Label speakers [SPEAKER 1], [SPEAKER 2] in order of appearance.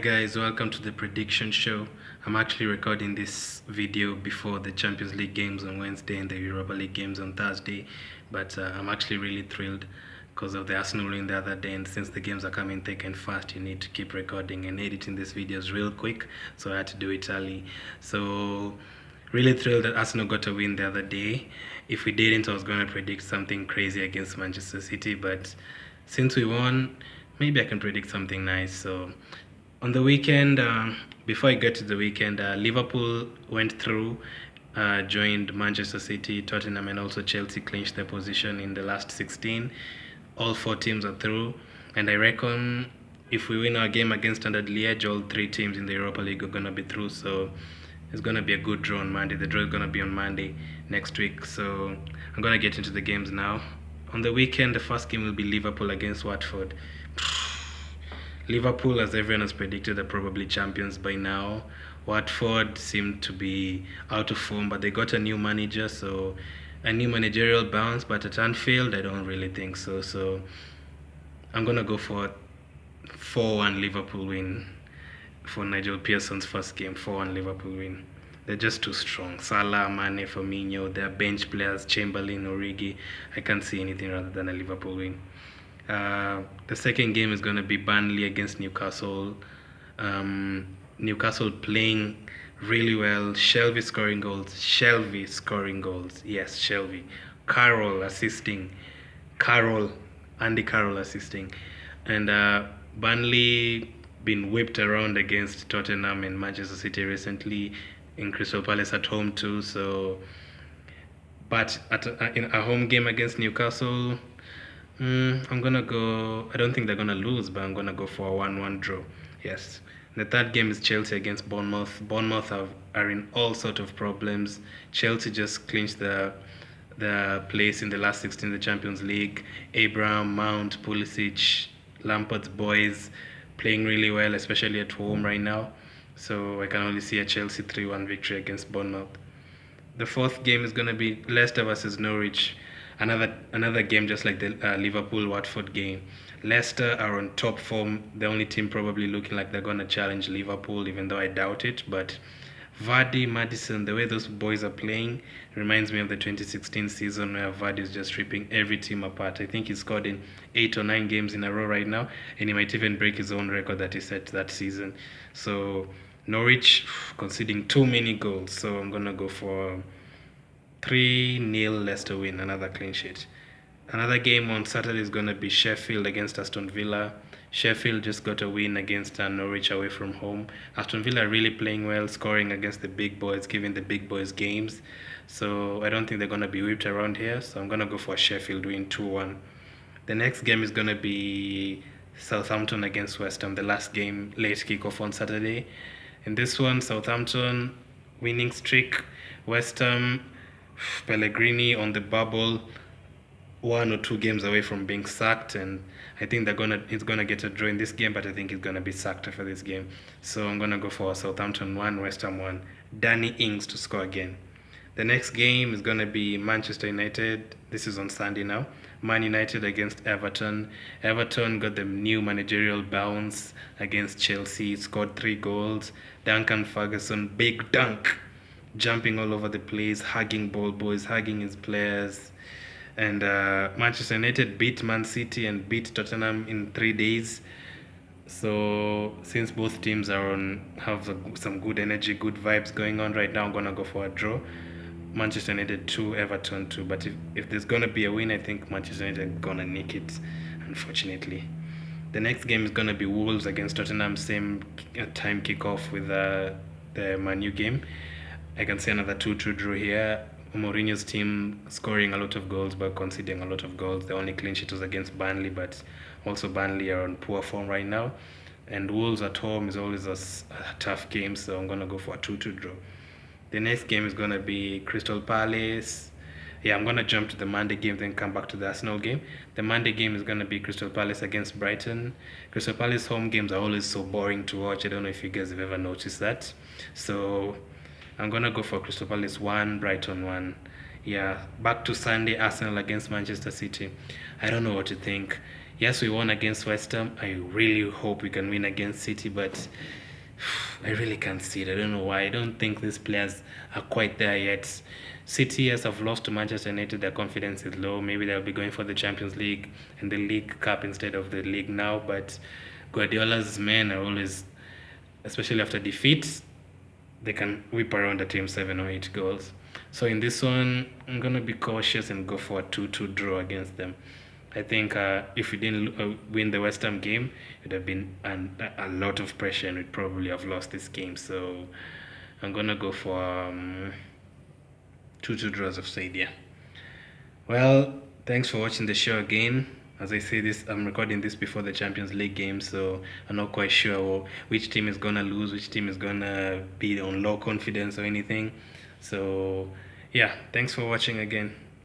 [SPEAKER 1] guys, welcome to the prediction show. I'm actually recording this video before the Champions League games on Wednesday and the Europa League games on Thursday, but I'm actually really thrilled because of the Arsenal win the other day, and since the games are coming thick and fast, you need to keep recording and editing these videos real quick, so I had to do it early. So really thrilled that Arsenal got a win the other day. If we didn't, I was going to predict something crazy against Manchester City, but since we won, maybe I can predict something nice. So on the weekend, before I get to the weekend, Liverpool went through, joined Manchester City, Tottenham, and also Chelsea clinched their position in the last 16. All four teams are through, and I reckon if we win our game against Standard Liège, all three teams in the Europa League are going to be through. So it's going to be a good draw on Monday. The draw is going to be on Monday next week. So I'm going to get into the games now. On the weekend, the first game will be Liverpool against Watford. Liverpool, as everyone has predicted, are probably champions by now. Watford seem to be out of form, but they got a new manager, so a new managerial bounce. But at Anfield, I don't really think so. So I'm going to go for 4-1 Liverpool win for Nigel Pearson's first game. 4-1 Liverpool win. They're just too strong. Salah, Mane, Firmino, they're bench players, Chamberlain, Origi. I can't see anything rather than a Liverpool win. The second game is going to be Burnley against Newcastle. Newcastle playing really well. Shelvey scoring goals. Yes, Shelvey. Andy Carroll assisting. And Burnley been whipped around against Tottenham and Manchester City recently, in Crystal Palace at home too. So, but in a home game against Newcastle, I'm gonna go. I don't think they're gonna lose, but I'm gonna go for a 1-1 draw. Yes. The third game is Chelsea against Bournemouth. Bournemouth are in all sort of problems. Chelsea just clinched the place in the last 16 in the Champions League. Abraham, Mount, Pulisic, Lampard's boys playing really well, especially at home right now. So I can only see a Chelsea 3-1 victory against Bournemouth. The fourth game is going to be Leicester versus Norwich. Another game just like the Liverpool-Watford game. Leicester are on top form, the only team probably looking like they're going to challenge Liverpool, even though I doubt it. But Vardy, Maddison, the way those boys are playing reminds me of the 2016 season where Vardy is just ripping every team apart. I think he's scored in 8 or 9 games in a row right now, and he might even break his own record that he set that season. So Norwich conceding too many goals, so I'm going to go for 3-0 Leicester win, another clean sheet. Another game on Saturday is going to be Sheffield against Aston Villa. Sheffield just got a win against Norwich away from home. Aston Villa are really playing well, scoring against the big boys, giving the big boys games. So I don't think they're going to be whipped around here. So I'm going to go for Sheffield win 2-1. The next game is going to be Southampton against West Ham. The last game, late kickoff on Saturday. In this one, Southampton winning streak. West Ham, Pellegrini on the bubble, 1 or 2 games away from being sacked, and I think he's gonna get a draw in this game, but I think he's gonna be sacked after this game. So I'm gonna go for Southampton 1, West Ham 1. Danny Ings to score again. The next game is gonna be Manchester United. This is on Sunday now. Man United against Everton. Everton got the new managerial bounce against Chelsea, scored 3 goals. Duncan Ferguson, big dunk, jumping all over the place, hugging ball boys, hugging his players. And Manchester United beat Man City and beat Tottenham in 3 days. So since both teams have some good energy, good vibes going on right now, I'm gonna go for a draw. Manchester United 2, Everton 2. But if there's gonna be a win, I think Manchester United gonna nick it, unfortunately. The next game is gonna be Wolves against Tottenham, same time kickoff with the Man U game. I can see another 2-2 draw here. Mourinho's team scoring a lot of goals but conceding a lot of goals. The only clean sheet was against Burnley, but also Burnley are on poor form right now. And Wolves at home is always a tough game, so I'm going to go for a 2-2 draw. The next game is going to be Crystal Palace. Yeah, I'm going to jump to the Monday game, then come back to the Arsenal game. The Monday game is going to be Crystal Palace against Brighton. Crystal Palace home games are always so boring to watch. I don't know if you guys have ever noticed that. So I'm going to go for Crystal Palace 1, Brighton 1. Yeah, back to Sunday, Arsenal against Manchester City. I don't know what to think. Yes, we won against West Ham. I really hope we can win against City, but I really can't see it. I don't know why. I don't think these players are quite there yet. City, yes, have lost to Manchester United. Their confidence is low. Maybe they'll be going for the Champions League and the League Cup instead of the league now. But Guardiola's men are always, especially after defeats, they can whip around the team 7 or 8 goals. So in this one, I'm gonna be cautious and go for a 2-2 draw against them. I think if we didn't win the West Ham game, it would have been a lot of pressure and we'd probably have lost this game. So I'm gonna go for 2-2 draws of Sadia. Well, thanks for watching the show again. As I say this, I'm recording this before the Champions League game, so I'm not quite sure which team is gonna lose, which team is gonna be on low confidence or anything. So, yeah, thanks for watching again.